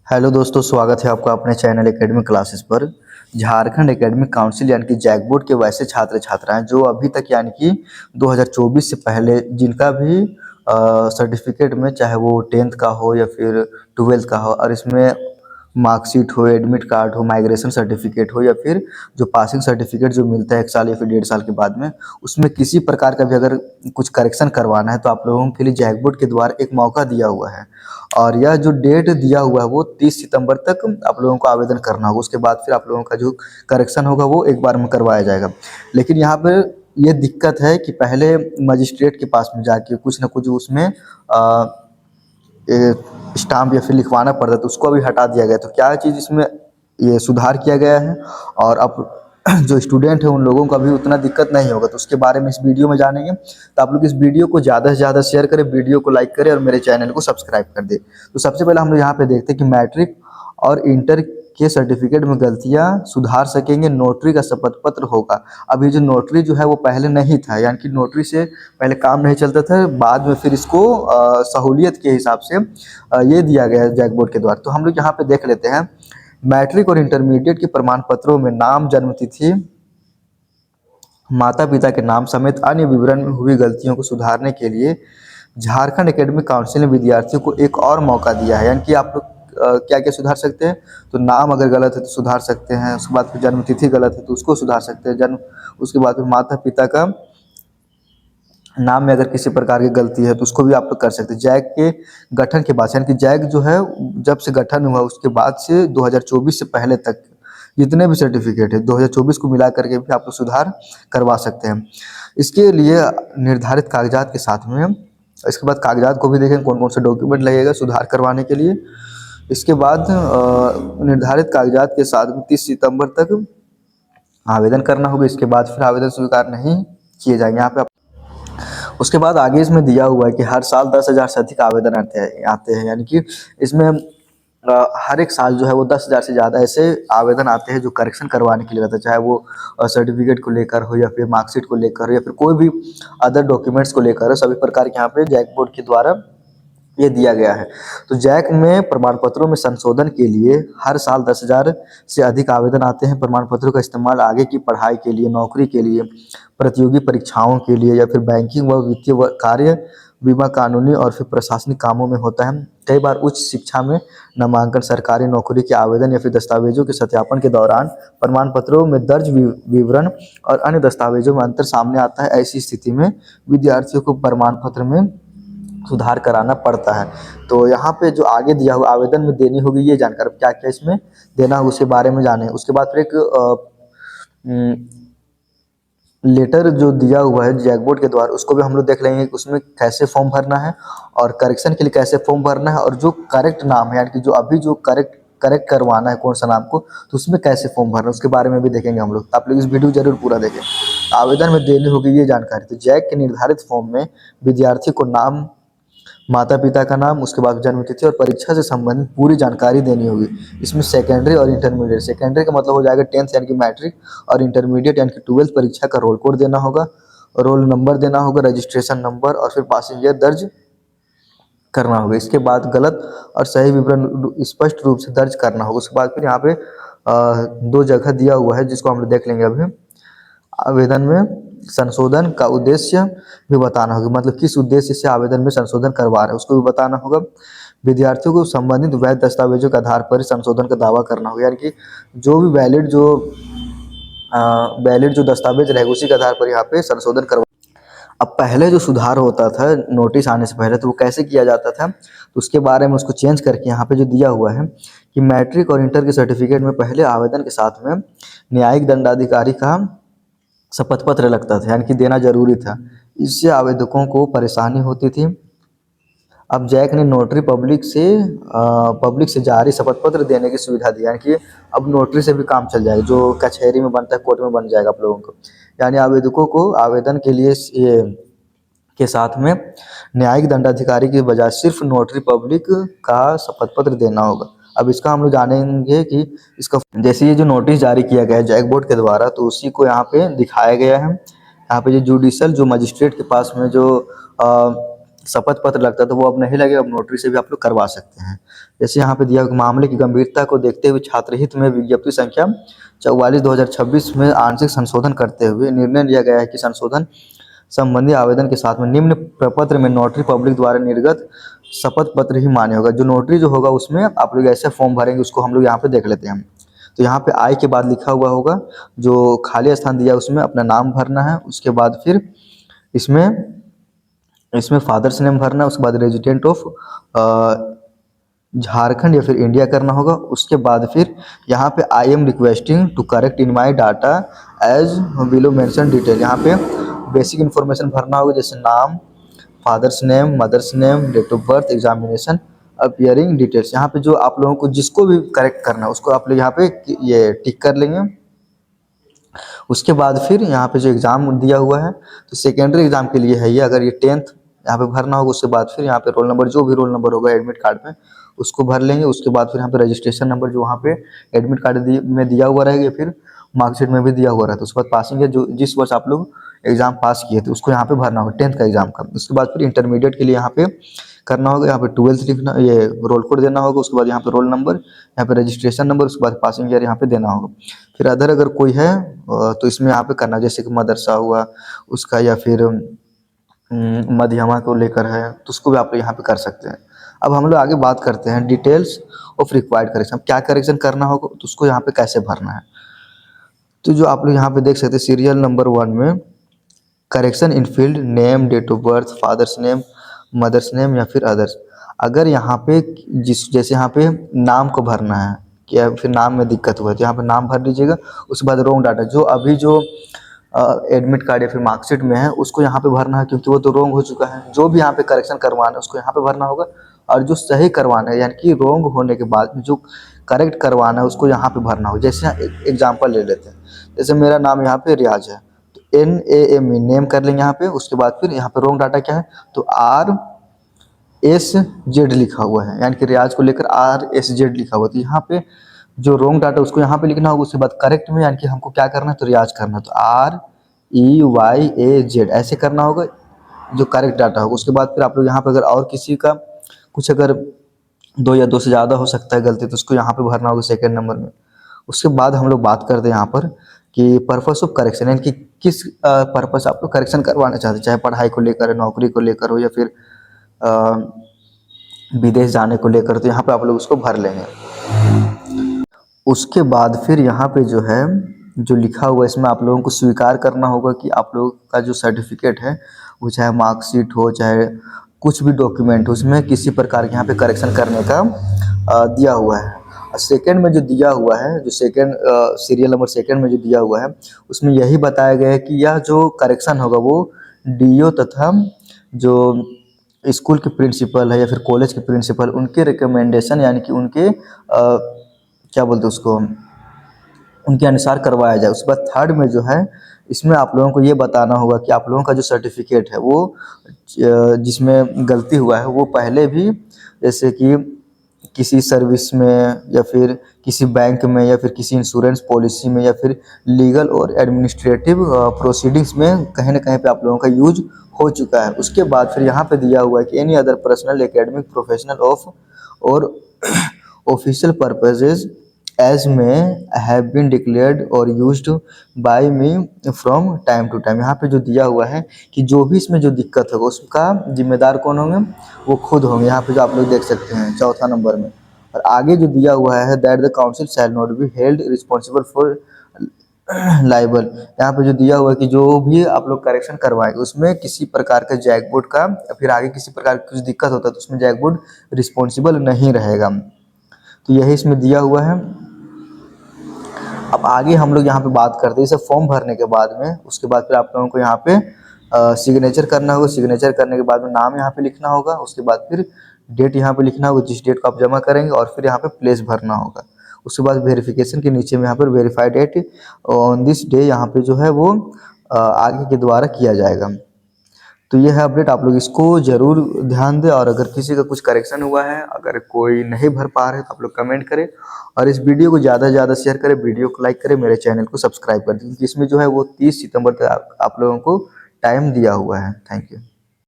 Hello दोस्तों, स्वागत है आपका अपने चैनल एकेडमिक क्लासेस पर। झारखंड एकेडमिक काउंसिल यानी कि जैक बोर्ड के वैसे छात्र छात्राएं जो अभी तक यानी कि 2024 से पहले जिनका भी सर्टिफिकेट में चाहे वो 10th का हो या फिर 12th का हो और इसमें मार्कशीट हो, एडमिट कार्ड हो, माइग्रेशन सर्टिफिकेट हो या फिर जो पासिंग सर्टिफिकेट जो मिलता है 1 साल या फिर 1.5 साल के बाद में, उसमें किसी प्रकार का भी अगर कुछ करेक्शन करवाना है तो आप लोगों के लिए जैक बोर्ड के द्वारा एक मौका दिया हुआ है। और यह जो डेट दिया हुआ है वो 30 सितंबर तक आप लोगों को आवेदन करना होगा। उसके बाद फिर आप लोगों का जो करेक्शन होगा वो एक बार में करवाया जाएगा। लेकिन यहाँ पर ये दिक्कत है कि पहले मजिस्ट्रेट के पास में जाके कुछ ना कुछ उसमें स्टाम्प या फिर लिखवाना पड़ता है, तो उसको अभी हटा दिया गया। तो क्या चीज़ इसमें ये सुधार किया गया है और अब जो स्टूडेंट है उन लोगों को अभी उतना दिक्कत नहीं होगा, तो उसके बारे में इस वीडियो में जानेंगे। तो आप लोग इस वीडियो को ज़्यादा से ज़्यादा शेयर करें, वीडियो को लाइक करें और मेरे चैनल को सब्सक्राइब कर दें। तो सबसे पहले हम लोग यहाँ पे देखते हैं कि मैट्रिक और इंटर के सर्टिफिकेट में गलतियाँ सुधार सकेंगे, नोटरी का शपथ पत्र होगा। अभी जो नोटरी जो है वो पहले नहीं था, यानी कि नोटरी से पहले काम नहीं चलता था, बाद में फिर इसको सहूलियत के हिसाब से ये दिया गया है जैक बोर्ड के द्वारा। तो हम लोग यहाँ पे देख लेते हैं, मैट्रिक और इंटरमीडिएट के प्रमाण पत्रों में नाम, जन्म तिथि, माता पिता के नाम समेत अन्य विवरण में हुई गलतियों को सुधारने के लिए झारखंड एकेडमिक काउंसिल ने विद्यार्थियों को एक और मौका दिया है। यानी कि आप लोग क्या क्या सुधार सकते हैं, तो नाम अगर गलत है तो सुधार सकते हैं, उसके बाद फिर जन्म तिथि गलत है तो उसको सुधार सकते हैं, जन्म, उसके बाद फिर माता पिता का नाम में अगर किसी प्रकार की गलती है तो उसको भी आप लोग कर सकते हैं। जैक के गठन के बाद, यानी कि जैक जो है जब से गठन हुआ उसके बाद से 2024 से पहले तक जितने भी सर्टिफिकेट है 2024 को मिला करके भी आप लोग सुधार करवा सकते हैं। इसके लिए निर्धारित कागजात के साथ में, इसके बाद कागजात को भी देखें कौन कौन से डॉक्यूमेंट लगेगा सुधार करवाने के लिए। इसके बाद निर्धारित कागजात के साथ में 30 सितंबर तक आवेदन करना होगा। इसके बाद फिर आवेदन स्वीकार नहीं किए जाएंगे। यहाँ पे उसके बाद आगे इसमें दिया हुआ है कि हर साल 10,000 से अधिक आवेदन आते हैं, यानी कि इसमें हर एक साल जो है वो 10,000 से ज़्यादा ऐसे आवेदन आते हैं जो करेक्शन करवाने के लिए रहता है, चाहे वो सर्टिफिकेट को लेकर हो या फिर मार्कशीट को लेकर हो या फिर कोई भी अदर डॉक्यूमेंट्स को लेकर हो। सभी प्रकार के यहाँ पे जैक बोर्ड के द्वारा ये दिया गया है। तो जैक में प्रमाण पत्रों में संशोधन के लिए हर साल 10,000 से अधिक आवेदन आते हैं। प्रमाण पत्रों का इस्तेमाल आगे की पढ़ाई के लिए, नौकरी के लिए, प्रतियोगी परीक्षाओं के लिए या फिर बैंकिंग व वित्तीय कार्य, बीमा, कानूनी और फिर प्रशासनिक कामों में होता है। कई बार उच्च शिक्षा में नामांकन, सरकारी नौकरी के आवेदन या फिर दस्तावेजों के सत्यापन के दौरान प्रमाण पत्रों में दर्ज विवरण और अन्य दस्तावेजों में अंतर सामने आता है। ऐसी स्थिति में विद्यार्थियों को प्रमाण पत्र में सुधार कराना पड़ता है। तो यहाँ पे जो आगे दिया हुआ आवेदन में देनी होगी ये जानकारी, क्या क्या इसमें देना है उसके बारे में जाने। उसके बाद फिर एक लेटर जो दिया हुआ है जैक बोर्ड के द्वारा, उसको भी हम लोग देख लेंगे कि उसमें कैसे फॉर्म भरना है और करेक्शन के लिए कैसे फॉर्म भरना है, और जो करेक्ट नाम है यानी कि जो अभी जो करेक्ट करवाना है कौन सा नाम को, तो उसमें कैसे फॉर्म भरना है उसके बारे में भी देखेंगे हम लोग। आप लोग इस वीडियो जरूर पूरा देखें। आवेदन में देनी होगी ये जानकारी। तो जैक के निर्धारित फॉर्म में विद्यार्थी को नाम, माता पिता का नाम, उसके बाद जन्म तिथि और परीक्षा से संबंधित पूरी जानकारी देनी होगी। इसमें सेकेंडरी और इंटरमीडिएट, सेकेंडरी का मतलब हो जाएगा 10th यानी कि मैट्रिक, और इंटरमीडिएट यानी कि 12th परीक्षा का रोल कोड देना होगा, रोल नंबर देना होगा, रजिस्ट्रेशन नंबर और फिर पासिंग ईयर दर्ज करना होगा। इसके बाद गलत और सही विवरण स्पष्ट रूप से दर्ज करना होगा। उसके बाद फिर यहाँ पे 2 जगह दिया हुआ है जिसको हम लोग देख लेंगे अभी। आवेदन में संशोधन का उद्देश्य भी बताना होगा, मतलब किस उद्देश्य से आवेदन में संशोधन करवा रहे हैं उसको भी बताना होगा। विद्यार्थियों को संबंधित वैध दस्तावेजों के आधार पर संशोधन का दावा करना होगा, यानी कि जो भी वैलिड जो दस्तावेज रहेगा उसी के आधार पर यहाँ पे संशोधन करवा। अब पहले जो सुधार होता था नोटिस आने से पहले, तो वो कैसे किया जाता था, तो उसके बारे में उसको चेंज करके यहाँ पे जो दिया हुआ है कि मैट्रिक और इंटर के सर्टिफिकेट में पहले आवेदन के साथ में न्यायिक दंडाधिकारी का शपथ पत्र लगता था, यानी कि देना जरूरी था। इससे आवेदकों को परेशानी होती थी। अब जैक ने नोटरी पब्लिक से जारी शपथ पत्र देने की सुविधा दी, यानी कि अब नोटरी से भी काम चल जाएगा, जो कचहरी में बनता है कोर्ट में बन जाएगा आप लोगों को। यानी आवेदकों को आवेदन के लिए के साथ में न्यायिक दंडाधिकारी के बजाय सिर्फ नोटरी पब्लिक का शपथ पत्र देना होगा। अब इसका हम लोग जानेंगे कि इसका जैसे ये जो नोटिस जारी किया गया है जैक बोर्ड के द्वारा, तो उसी को यहाँ पे दिखाया गया है। यहाँ पे जो जुडिशल जो मजिस्ट्रेट के पास में जो शपथ पत्र लगता है तो वो अब नहीं लगेगा, अब नोटरी से भी आप लोग करवा सकते हैं। जैसे यहाँ पे दिया मामले की गंभीरता को देखते हुए छात्र हित में विज्ञप्ति संख्या 44/2026 में आंशिक संशोधन करते हुए निर्णय लिया गया है कि संशोधन संबंधी आवेदन के साथ में निम्न प्रपत्र में नोटरी पब्लिक द्वारा निर्गत शपथ पत्र ही मान्य होगा। जो नोटरी जो होगा उसमें आप लोग ऐसे फॉर्म भरेंगे, उसको हम लोग यहाँ पे देख लेते हैं। तो यहाँ पे आई के बाद लिखा हुआ होगा, जो खाली स्थान दिया उसमें अपना नाम भरना है। उसके बाद फिर इसमें इसमें फादर्स नेम भरना है। उसके बाद रेजिडेंट ऑफ झारखंड या फिर इंडिया करना होगा। उसके बाद फिर यहाँ पे I am requesting to correct in my data as below mention detail. यहाँ पे बेसिक इन्फॉर्मेशन भरना होगा, जैसे नाम, father's name, mother's name, date of birth, examination, appearing details. यहाँ पे जो आप लोगों को जिसको भी करेक्ट करना है उसको आप लोग यहाँ पे ये टिक कर लेंगे। उसके बाद फिर यहाँ पे जो एग्ज़ाम दिया हुआ है तो सेकेंडरी एग्ज़ाम के लिए है ये, अगर ये 10th यहाँ पे भरना होगा। उसके बाद फिर यहाँ पे रोल नंबर, जो भी रोल नंबर होगा एडमिट कार्ड में उसको भर लेंगे। उसके बाद फिर यहाँ पे रजिस्ट्रेशन नंबर जो वहाँ पे एडमिट कार्ड में दिया हुआ रहेगा, फिर मार्कशीट में भी दिया हुआ रहता है। उसके बाद पासिंग है, जो जिस वर्ष आप लोग एग्ज़ाम पास किए थे उसको यहाँ पे भरना होगा 10th का एग्ज़ाम का। उसके बाद फिर इंटरमीडिएट के लिए यहाँ पे करना होगा, यहाँ पे 12th लिखना, ये रोल कोड देना होगा। उसके बाद यहाँ पे रोल नंबर, यहाँ पे रजिस्ट्रेशन नंबर, उसके बाद पासिंग ईयर यहाँ पे देना होगा। फिर अदर अगर कोई है तो इसमें यहाँ पे करना, जैसे कि मदरसा हुआ उसका, या फिर मध्यमा को लेकर है तो उसको भी आप लोग यहाँ पे कर सकते हैं। अब हम लोग आगे बात करते हैं डिटेल्स ऑफ रिक्वायर्ड करेक्शन। अब क्या करेक्शन करना होगा तो उसको यहाँ पे कैसे भरना है। तो जो आप लोग यहाँ पे देख सकते हैं सीरियल नंबर 1 में correction in field name, date of birth, father's name, mother's name या फिर अदर्स। अगर यहाँ पे जैसे यहाँ पे नाम को भरना है, क्या फिर नाम में दिक्कत हुआ है तो यहाँ पे नाम भर लीजिएगा। उसके बाद रॉन्ग डाटा जो अभी जो एडमिट कार्ड या फिर मार्कशीट में है उसको यहाँ पे भरना है, क्योंकि वो तो रॉन्ग हो चुका है। जो भी यहाँ पे करेक्शन करवाना है उसको यहाँ पे भरना होगा, और जो सही करवाना है यानी कि रॉन्ग होने के बाद में जो करेक्ट करवाना है उसको यहाँ पे भरना होगा। जैसे एग्जाम्पल ले लेते हैं, जैसे मेरा नाम यहाँ पे रियाज है तो NAME नेम कर लेंगे यहाँ पे। उसके बाद फिर यहाँ पे रॉन्ग डाटा क्या है तो RSZ लिखा हुआ है, यानी कि रियाज को लेकर RSZ लिखा हुआ है। तो यहाँ पे जो रॉन्ग डाटा उसको यहाँ पे लिखना होगा। उसके बाद करेक्ट में यानी कि हमको क्या करना है तो रियाज करना है, तो REYAZ ऐसे करना होगा जो करेक्ट डाटा होगा। उसके बाद फिर आप लोग यहाँ पे अगर और किसी का कुछ अगर 2 या 2 से ज़्यादा हो सकता है गलती, तो उसको यहाँ पे भरना होगा सेकेंड नंबर में। उसके बाद हम लोग बात करते हैं यहाँ पर कि पर्पस ऑफ करेक्शन, यानी कि किस पर्पस आप लोग करेक्शन करवाना चाहते हैं, चाहे पढ़ाई को लेकर, नौकरी को लेकर हो या फिर विदेश जाने को लेकर, तो यहाँ पे आप लोग उसको भर लेंगे। उसके बाद फिर यहाँ पे जो है जो लिखा हुआ है इसमें आप लोगों को स्वीकार करना होगा कि आप लोगों का जो सर्टिफिकेट है वो चाहे मार्कशीट हो चाहे कुछ भी डॉक्यूमेंट हो, उसमें किसी प्रकार के यहाँ पे करेक्शन करने का दिया हुआ है। सेकंड में जो दिया हुआ है, जो सेकंड सीरियल नंबर सेकंड में जो दिया हुआ है उसमें यही बताया गया है कि यह जो करेक्शन होगा वो DO तथा जो स्कूल के प्रिंसिपल है या फिर कॉलेज के प्रिंसिपल उनके रिकमेंडेशन यानी कि उनके क्या बोलते हैं उसको, उनके अनुसार करवाया जाए। उसके बाद थर्ड में जो है इसमें आप लोगों को ये बताना होगा कि आप लोगों का जो सर्टिफिकेट है वो जिसमें गलती हुआ है वो पहले भी जैसे कि किसी सर्विस में या फिर किसी बैंक में या फिर किसी इंश्योरेंस पॉलिसी में या फिर लीगल और एडमिनिस्ट्रेटिव प्रोसीडिंग्स में कहीं ना कहीं पे आप लोगों का यूज हो चुका है। उसके बाद फिर यहाँ पे दिया हुआ है कि any other personal academic professional of और official purposes as may have been declared और used by me from time to time. यहाँ पे जो दिया हुआ है कि जो भी इसमें जो दिक्कत होगा उसका जिम्मेदार कौन होंगे, वो खुद होंगे। यहाँ पे जो आप लोग देख सकते हैं चौथा नंबर में। और आगे जो दिया हुआ है that the council shall not be held responsible for liable. यहाँ पे जो दिया हुआ है कि जो भी आप लोग करेक्शन करवाएंगे उसमें किसी प्रकार का जैकबोर्ड का या फिर आगे किसी प्रकार की कुछ दिक्कत होता है तो उसमें जैकबोर्ड रिस्पॉन्सिबल नहीं रहेगा। तो यही इसमें दिया हुआ है। अब आगे हम लोग यहाँ पे बात करते हैं इसे फॉर्म भरने के बाद में। उसके बाद फिर आप लोगों को यहाँ पे सिग्नेचर करना होगा। सिग्नेचर करने के बाद में नाम यहाँ पे लिखना होगा। उसके बाद फिर डेट यहाँ पे लिखना होगा जिस डेट को आप जमा करेंगे, और फिर यहाँ पे प्लेस भरना होगा। उसके बाद वेरिफिकेशन के नीचे में यहाँ पर verified date on this day यहाँ पे जो है वो आगे के द्वारा किया जाएगा। तो ये है अपडेट, आप लोग इसको ज़रूर ध्यान दें। और अगर किसी का कुछ करेक्शन हुआ है, अगर कोई नहीं भर पा रहे तो आप लोग कमेंट करें और इस वीडियो को ज़्यादा से ज़्यादा शेयर करें, वीडियो को लाइक करें, मेरे चैनल को सब्सक्राइब कर दें, क्योंकि इसमें जो है वो 30 सितंबर तक आप लोगों को टाइम दिया हुआ है। Thank you.